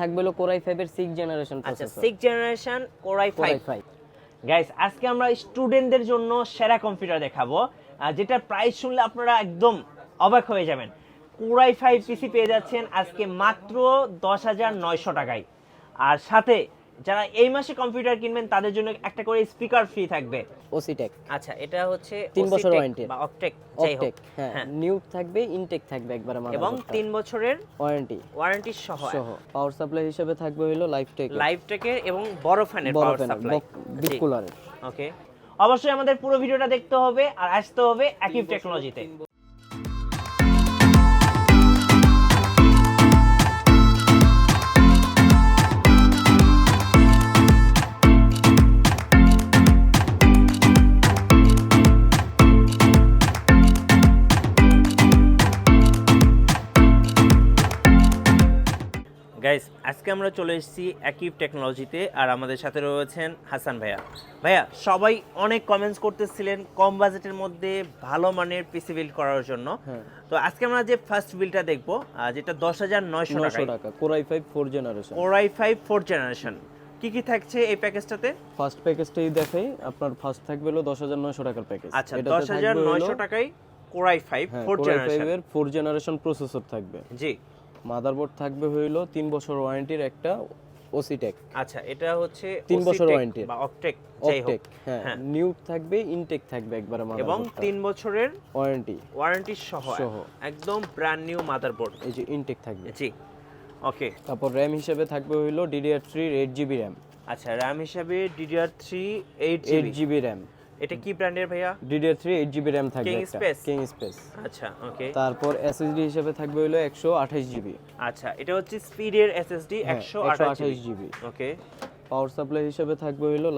থাকবে হলো Core i5 এর 6 জেনারেশন আচ্ছা processor. 6 generation Core i5 guys আজকে আমরা স্টুডেন্টদের জন্য সেরা কম্পিউটার দেখাবো যেটার প্রাইস শুনলে আপনারা একদম অবাক হয়ে যাবেন। Core i5 পিসি পেয়ে যাচ্ছেন আজকে মাত্র 10,900 টাকায়। আর সাথে যারা এই মাসে কম্পিউটার কিনবেন তাদের জন্য একটা করে স্পিকার ফ্রি থাকবে। ওসিটেক। আচ্ছা এটা হচ্ছে 3 বছর ওয়ারেন্টি বা অপটেক যাই হোক। হ্যাঁ নিউ থাকবে, ইনটেক থাকবে একবারে মাদারবোর্ড এবং 3 বছরের ওয়ারেন্টি সহ পাওয়ার সাপ্লাই হিসেবে থাকবে হলো লাইফটেকের এবং বড় ফ্যানের পাওয়ার সাপ্লাই বিগ কুলারের। ওকে অবশ্যই আমাদের পুরো ভিডিওটা দেখতে হবে আর আসতে হবে আকিব টেকনোলজিতে। গাইস আজকে আমরা চলে এসেছি আকিব টেকনোলজিতে আর আমাদের সাথে রয়েছেন হাসান ভাইয়া। ভাইয়া সবাই অনেক কমেন্টস করতেছিলেন কম বাজেটের মধ্যে ভালো মানের পিসি বিল্ড করার জন্য। তো আজকে আমরা যে ফার্স্ট বিল্ডটা দেখবো যেটা 10,900 টাকা Core i5 4 generation. Core i5 4 generation কি কি থাকছে এই প্যাকেজটাতে? ফার্স্ট প্যাকেজটাই দেখাই, আপনার ফার্স্ট থাকবে হলো 10,900 টাকার প্যাকেজ। আচ্ছা 10,900 টাকায় Core i5 4 জেনারেশন এর 4 জেনারেশন প্রসেসর থাকবে। জি মাদারবোর্ড থাকবে হইলো 3 বছর ওয়ারেন্টির একটা ওসিটেক। আচ্ছা এটা হচ্ছে 3 বছর ওয়ারেন্টি বা অপটেক যাই হোক। হ্যাঁ নিউ থাকবে, ইনটেক থাকবে একবারে মাদারবোর্ড এবং 3 বছরের ওয়ারেন্টি সহ একদম ব্র্যান্ড নিউ মাদারবোর্ড। এই যে ইনটেক থাকবে। জি ওকে। তারপর RAM হিসেবে থাকবে হইলো DDR3 8GB RAM। আচ্ছা RAM হিসেবে DDR3 8GB RAM। এটা কি ব্র্যান্ডের ভাইয়া? DDR3 8GB RAM থাকবে একটা কিং স্পেস। আচ্ছা ওকে। তারপর SSD হিসেবে থাকবে হলো 128GB। আচ্ছা এটা হচ্ছে স্পিডের SSD 128GB। ওকে। পাওয়ার সাপ্লাই হিসেবে থাকবে হলো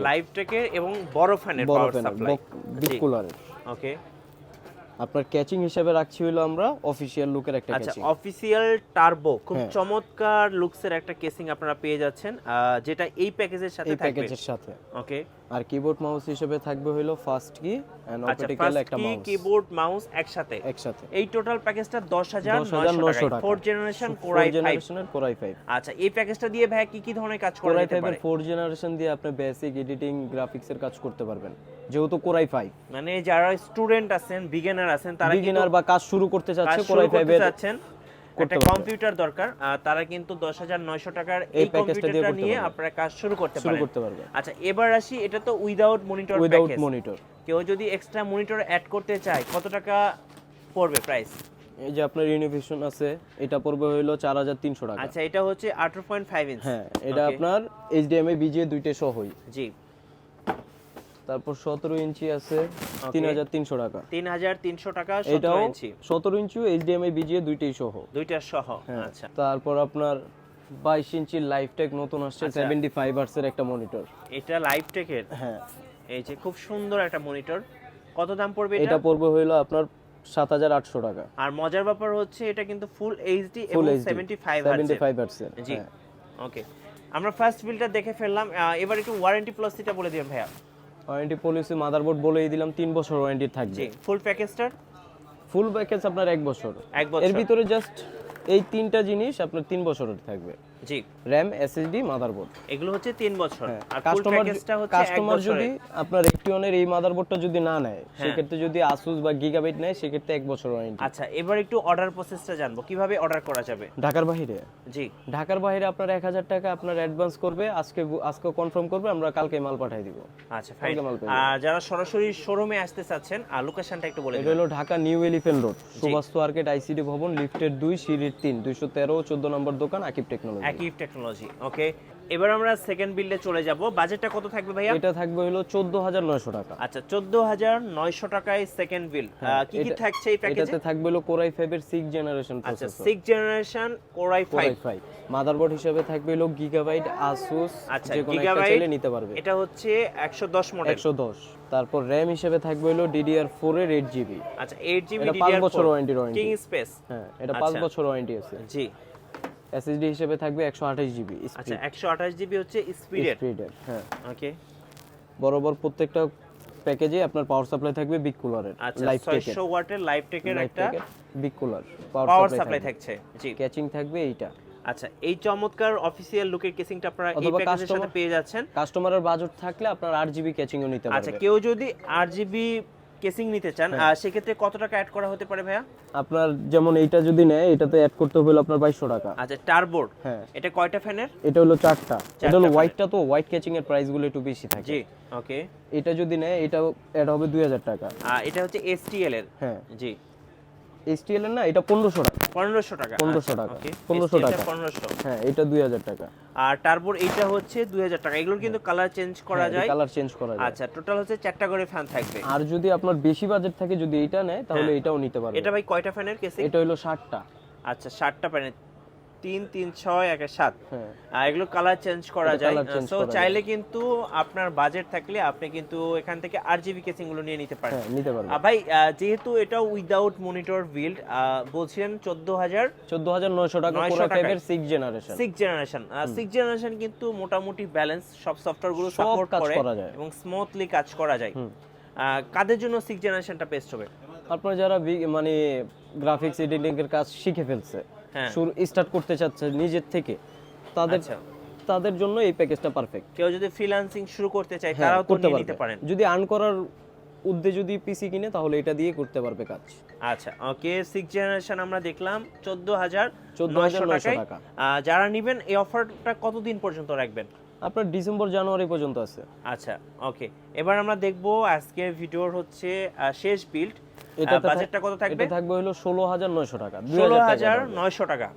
লাইফটেকের এবং বড় ফ্যানের পাওয়ার সাপ্লাই বিগ কুলারের। ওকে। আপনার ক্যাচিং হিসেবে রাখছি হলো আমরা অফিশিয়াল লুকের একটা ক্যাচিং। আচ্ছা অফিশিয়াল টার্বো খুব চমৎকার লুকসের একটা কেসিং আপনারা পেয়ে যাচ্ছেন যেটা এই প্যাকেজের সাথে থাকবে। এই প্যাকেজের সাথে ওকে। আর কিবোর্ড মাউস হিসেবে থাকবে হলো ফার্স্ট কি এন্ড অপটিক্যাল একটা মাউস। কিবোর্ড মাউস একসাথে। এই টোটাল প্যাকেজটা 10,900 টাকা 4 জেনারেশন Core i5। আচ্ছা এই প্যাকেজটা দিয়ে ভাই কি কি ধরনের কাজ করা যেতে পারে? 4 জেনারেশন দিয়ে আপনি বেসিক এডিটিং গ্রাফিক্সের কাজ করতে পারবেন যেহেতু Core i5। মানে যারা স্টুডেন্ট আছেন বিগিনার আছেন তারা বিগিনার বা কাজ শুরু করতে চাচ্ছে Core i5 এর একটা কম্পিউটার দরকার তারা কিন্তু 10,900 টাকার এই কম্পিউটারটা নিয়ে আপনারা কাজ শুরু করতে পারবেন। আচ্ছা এবার আসি এটা তো উইদাউট মনিটর প্যাকেজ। কেউ যদি এক্সট্রা মনিটর অ্যাড করতে চায় কত টাকা পড়বে প্রাইস? এই যে আপনার ইনোভেশন আছে এটা পড়বে হলো 4,300 টাকা। আচ্ছা এটা হচ্ছে 18.5 ইঞ্চি। হ্যাঁ এটা আপনার HDMI BGA দুইটাই সহই। জি। তারপর 17 ইঞ্চি আছে 3,300 টাকা। 3,300 টাকা 17 ইঞ্চি। 17 ইঞ্চি HDMI BGA দুইটাই সহ। দুইটা সহ। আচ্ছা। তারপর আপনার 22 ইঞ্চি লাইফটেক নতুন আসছে 75 হার্টজ এর একটা মনিটর। এটা লাইফটেকের? হ্যাঁ। এই যে খুব সুন্দর একটা মনিটর। কত দাম পড়বে এটা? এটা পড়বে হলো আপনার 7,800 টাকা। আর মজার ব্যাপার হচ্ছে এটা কিন্তু ফুল এইচডি এবং 75 হার্টজ এর। জি। ওকে। আমরা ফার্স্ট বিলটা দেখে ফেললাম, এবার একটু ওয়ারেন্টি পলিসিটা বলে দিবেন ভাইয়া। ওয়ারেন্টি পলিসি মাদারবোর্ড বলেই দিলাম 3 বছর ওয়ারেন্টি থাকবে। জি। ফুল প্যাকেজটার? ফুল প্যাকেজ আপনার 1 বছর। এর ভিতরে জাস্ট এই তিনটা জিনিস আপনার 3 বছরের থাকবে। জি। RAM SSD মাদারবোর্ড এগুলো হচ্ছে 3 বছর। আর ফুল প্যাকেজটা হচ্ছে 1 বছর। কাস্টমার যদি আপনার রেক্টিয়নের এই মাদারবোর্ডটা যদি না নেয় সেক্ষেত্রে যদি Asus বা Gigabyte নেয় সেক্ষেত্রে 1 বছর ওয়ারেন্টি। আচ্ছা এবার একটু অর্ডার প্রসেসটা জানবো, কিভাবে অর্ডার করা যাবে? ঢাকার বাইরে? জি। ঢাকার বাইরে আপনার 1,000 টাকা আপনার অ্যাডভান্স করবে, আজকে কনফার্ম করবে, আমরা কালকে মাল পাঠিয়ে দিব। আচ্ছা ফাইন। আর যারা সরাসরি শোরুমে আসতে চাচ্ছেন লোকেশনটা একটু বলে দিন। এটা হলো Dhaka new elephant road, Suvastu arcade ICD ভবন, লিফটের 2 সিঁড়ির 3, 213 14 নম্বর দোকান, আকিব টেকনোলজি। ওকে এবার আমরা সেকেন্ড বিল্ডে চলে যাব। বাজেটটা কত থাকবে ভাইয়া? এটা থাকবে হলো 14,900 টাকা। আচ্ছা 14,900 টাকায় সেকেন্ড বিল। কি কি থাকছে এই প্যাকেজে? এটাতে থাকবে হলো Core i5 এর 6 জেনারেশন প্রসেসর। আচ্ছা 6 জেনারেশন Core i5। মাদারবোর্ড হিসেবে থাকবে হলো Gigabyte Asus, যে কোনো একটা চাইলে নিতে পারবে। এটা হচ্ছে 110 মডেল। 110। তারপর RAM হিসেবে থাকবে হলো DDR4 এর 8GB। আচ্ছা 8GB DDR4 5 বছর ওয়ারেন্টি। King space. হ্যাঁ এটা 5 বছর ওয়ারেন্টি আছে। জি। SSD হিসেবে থাকবে 128GB। আচ্ছা 128GB হচ্ছে স্পিডের। হ্যাঁ ওকে। বরাবর প্রত্যেকটা প্যাকেজে আপনার পাওয়ার সাপ্লাই থাকবে বিগ কুলারের। আচ্ছা 600 ওয়াটের লাইফটেকের একটা বিগ কুলার পাওয়ার সাপ্লাই থাকছে। জি। ক্যাচিং থাকবে এইটা। আচ্ছা, এই চমৎকার অফিসিয়াল লুকের কেসিংটা আপনারা এই অথবা প্যাকেজের সাথে পেয়ে যাচ্ছেন। কাস্টমারের বাজেট থাকলে আপনার RGB ক্যাচিংও নিতে পারবে। আচ্ছা, কেউ যদি RGB কেসিং নিতে চান সেক্ষেত্রে কত টাকা অ্যাড করা হতে পারে ভাইয়া? আপনার যেমন এইটা যদি নেয় এটাতে অ্যাড করতে হবে আপনার 2200 টাকা। আচ্ছা, টারবোর্ড, হ্যাঁ এটা কয়টা ফ্যানের? এটা হলো 4টা। এটা হলো হোয়াইটটা, তো হোয়াইট ক্যাচিং এর প্রাইস গুলো একটু বেশি থাকে। জি, ওকে। এটা যদি নেয় এটাও অ্যাড হবে 2000 টাকা। এটা হচ্ছে STL এর। হ্যাঁ জি, STL এর না, এটা 1500 টাকা। 1500 টাকা। 1500 টাকা। ওকে, 1500 টাকা। 1500। হ্যাঁ, এটা 2000 টাকা। আর টারবোর এইটা হচ্ছে 2000 টাকা। এগুলোর কিন্তু কালার চেঞ্জ করা যায়। কালার চেঞ্জ করা যায়। আচ্ছা, টোটাল হচ্ছে 4টা করে ফ্যান থাকবে। আর যদি আপনার বেশি বাজেট থাকে, যদি এইটা নেয় তাহলে এটাও নিতে পারবে। এটা ভাই কয়টা ফ্যানের কেসিং? এটা হলো 60টা। আচ্ছা, 60টা ফ্যানের 3 3 6 1 7। হ্যাঁ, আর এগুলো কালার চেঞ্জ করা যায়। সো করা চাইলে কিন্তু আপনার বাজেট থাকলে আপনি কিন্তু এখান থেকে RGB কেসিং গুলো নিয়ে নিতে পারেন। হ্যাঁ, নিতে পারবে। ভাই, যেহেতু এটা উইদাউট মনিটর বিল্ড, বলছিলেন 14900 টাকা কোরা 5 এর 6 জেনারেশন। 6 জেনারেশন কিন্তু মোটামুটি ব্যালেন্স সব সফটওয়্যার গুলো সাপোর্ট করে এবং স্মুথলি কাজ করা যায়। কাদের জন্য 6 জেনারেশনটা বেস্ট হবে? আপনারা যারা মানে গ্রাফিক্স এডিটিং এর কাজ শিখে ফেলছে, শুরু স্টার্ট করতে চাচ্ছে নিজের থেকে, তাদের জন্য এই প্যাকেজটা পারফেক্ট। কেউ যদি ফ্রিল্যান্সিং শুরু করতে চায় তারাও তো নিতে পারেন। যদি আর্ন করার উদ্দেশ্যে যদি পিসি কিনে তাহলে এটা দিয়ে করতে পারবে কাজ। আচ্ছা, ওকে। 6 জেনারেশন আমরা দেখলাম 14900 টাকা। যারা নেবেন এই অফারটা কতদিন পর্যন্ত রাখবেন? আপনার ডিসেম্বর জানুয়ারি পর্যন্ত আছে। আচ্ছা, ওকে। এবার আমরা দেখব আজকের ভিডিওর হচ্ছে শেষ বিল্ড। এটা বাজেটটা কত থাকবে? এটা থাকবে হলো 16900 টাকা। 16900 টাকা।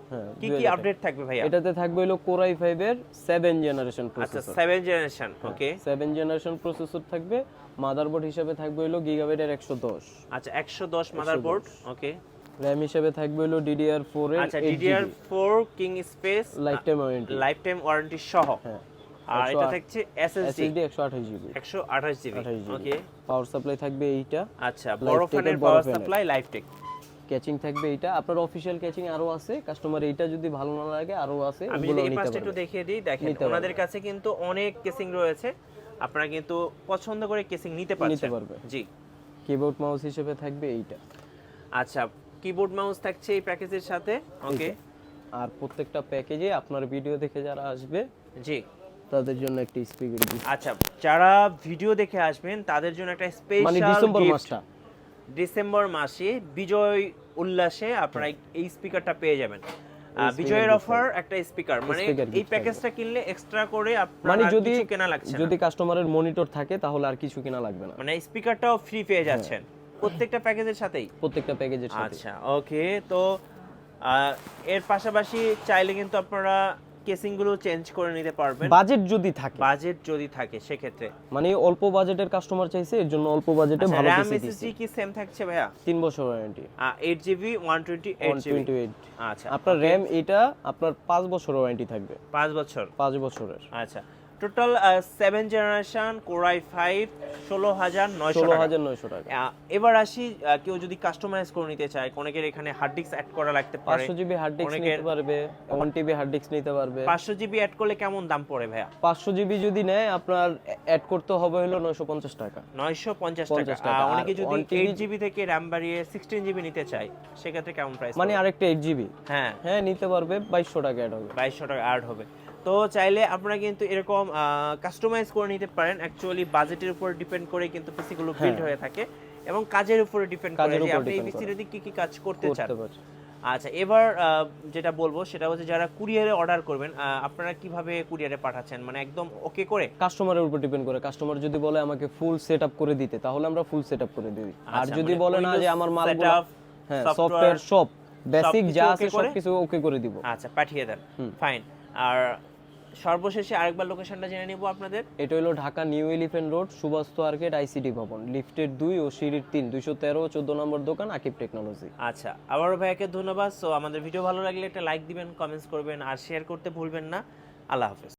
কি কি আপডেট থাকবে ভাইয়া? এটাতে থাকবে হলো Core i5 এর 7 জেনারেশন প্রসেসর। আচ্ছা, 7 জেনারেশন, ওকে। 7 জেনারেশন প্রসেসর থাকবে। মাদারবোর্ড হিসেবে থাকবে হলো গিগাবাইট এর 110। আচ্ছা, 110 মাদারবোর্ড, ওকে। র‍্যাম হিসেবে থাকবে হলো DDR4 এর 8 আচ্ছা, DDR4 king space life time warranty সহ। হ্যাঁ। আর এটা থাকছে SSD 128GB। 128GB, ওকে। পাওয়ার সাপ্লাই থাকবে এইটা। আচ্ছা, বড় ফ্যানের পাওয়ার সাপ্লাই লাইফটেক। ক্যাচিং থাকবে এইটা। আপনার অফিশিয়াল ক্যাচিং আরো আছে, কাস্টমার এইটা যদি ভালো না লাগে আরো আছে, আমি ওগুলো এই নিতে পাশটা পারবে। একটু দেখিয়ে দিই, দেখেন ওনাদের কাছে কিন্তু অনেক কেসিং রয়েছে, আপনারা কিন্তু পছন্দ করে কেসিং নিতে পারবে। জি। কিবোর্ড মাউস হিসেবে থাকবে এইটা। আচ্ছা, কিবোর্ড মাউস থাকছে এই প্যাকেজের সাথে, ওকে। আর প্রত্যেকটা প্যাকেজে আপনার ভিডিও দেখে যারা আসবে, জি, তাদের জন্য একটা স্পিকার দিচ্ছি। আচ্ছা, যারা ভিডিও দেখে আসবেন তাদের জন্য একটা স্পেশাল মানে ডিসেম্বর মাসে বিজয় উল্লাসে আপনারা এই স্পিকারটা পেয়ে যাবেন। বিজয়ের অফার একটা স্পিকার, মানে এই প্যাকেজটা কিনলে এক্সট্রা করে আপনার মানে যদি কিছু কেনা লাগছে না। যদি কাস্টমারের মনিটর থাকে তাহলে আর কিছু কেনা লাগবে না, মানে স্পিকারটাও ফ্রি পেয়ে যাচ্ছেন প্রত্যেকটা প্যাকেজের সাথেই। প্রত্যেকটা প্যাকেজের সাথে। আচ্ছা, ওকে। তো এর পাশাপাশি চাইলে কিন্তু আপনারা কেসিং গুলো চেঞ্জ করে নিতে পারবেন, বাজেট যদি থাকে সেক্ষেত্রে। মানে অল্প বাজেটের কাস্টমার চাইছে, এর জন্য অল্প বাজেটে ভালো RAM SSD কি সেম থাকছে ভাইয়া? 3 বছর ওয়ারেন্টি। 8GB 128GB। আচ্ছা, আপনার RAM এটা আপনার 5 বছর ওয়ারেন্টি থাকবে। 5 বছর? 5 বছরের। আচ্ছা, টোটাল 7 জেনারেশন Core i5 16900 টাকা। এবার আসি, কেউ যদি কাস্টমাইজ করে নিতে চায়, অনেকের এখানে হার্ড ডিস্ক অ্যাড করা লাগতে পারে। 500GB হার্ড ডিস্ক নিতে পারবে, 1TB হার্ড ডিস্ক নিতে পারবে। 500GB অ্যাড করলে কেমন দাম পড়ে ভাইয়া? 500GB যদি নেয় আপনার অ্যাড করতে হবে হলো 950 টাকা। 950 টাকা। অনেকে যদি 8GB থেকে RAM বাড়িয়ে 16GB নিতে চায়, সেক্ষেত্রে কেমন প্রাইস? মানে আরেকটা 8GB। হ্যাঁ, নিতে পারবে। 2200 টাকা অ্যাড হবে। 2200 টাকা অ্যাড হবে। তো চাইলে আপনারা কিন্তু এরকম কাস্টমাইজ করে নিতে পারেন। অ্যাকচুয়ালি বাজেটের উপর ডিপেন্ড করে কিন্তু পিসি গুলো বিল্ড হয়ে থাকে এবং কাজের উপরে ডিপেন্ড করে যে আপনি এই পিসিতে কি কাজ করতে চান। আচ্ছা, এবার যেটা বলবো সেটা হচ্ছে যারা কুরিয়ারে অর্ডার করবেন, আপনারা কিভাবে কুরিয়ারে পাঠাচ্ছেন, মানে একদম ওকে করে? কাস্টমারের উপর ডিপেন্ড করে। কাস্টমার যদি বলে আমাকে ফুল সেটআপ করে দিতে, তাহলে আমরা ফুল সেটআপ করে দিই। আর যদি বলে না যে আমার মালগুলো, হ্যাঁ, সফটওয়্যার সব বেসিক যা আছে সবকিছু ওকে করে দিব, আচ্ছা, পাঠিয়ে দেন, ফাইন। আর সর্বশেষে আরেকবার লোকেশনটা জেনে নিব আপনাদের। এটা হলো Dhaka new elephant road, Suvastu arcade, ICT ভবন, লিফটের 2 ও সিঁড়ির 3, 213 ও 14 নম্বর দোকান, আকিব টেকনোলজি। আচ্ছা, আবারও ভাইয়াকে ধন্যবাদ। সো আমাদের ভিডিও ভালো লাগলে একটা লাইক দিবেন, কমেন্টস করবেন আর শেয়ার করতে ভুলবেন না। আল্লাহ হাফেজ।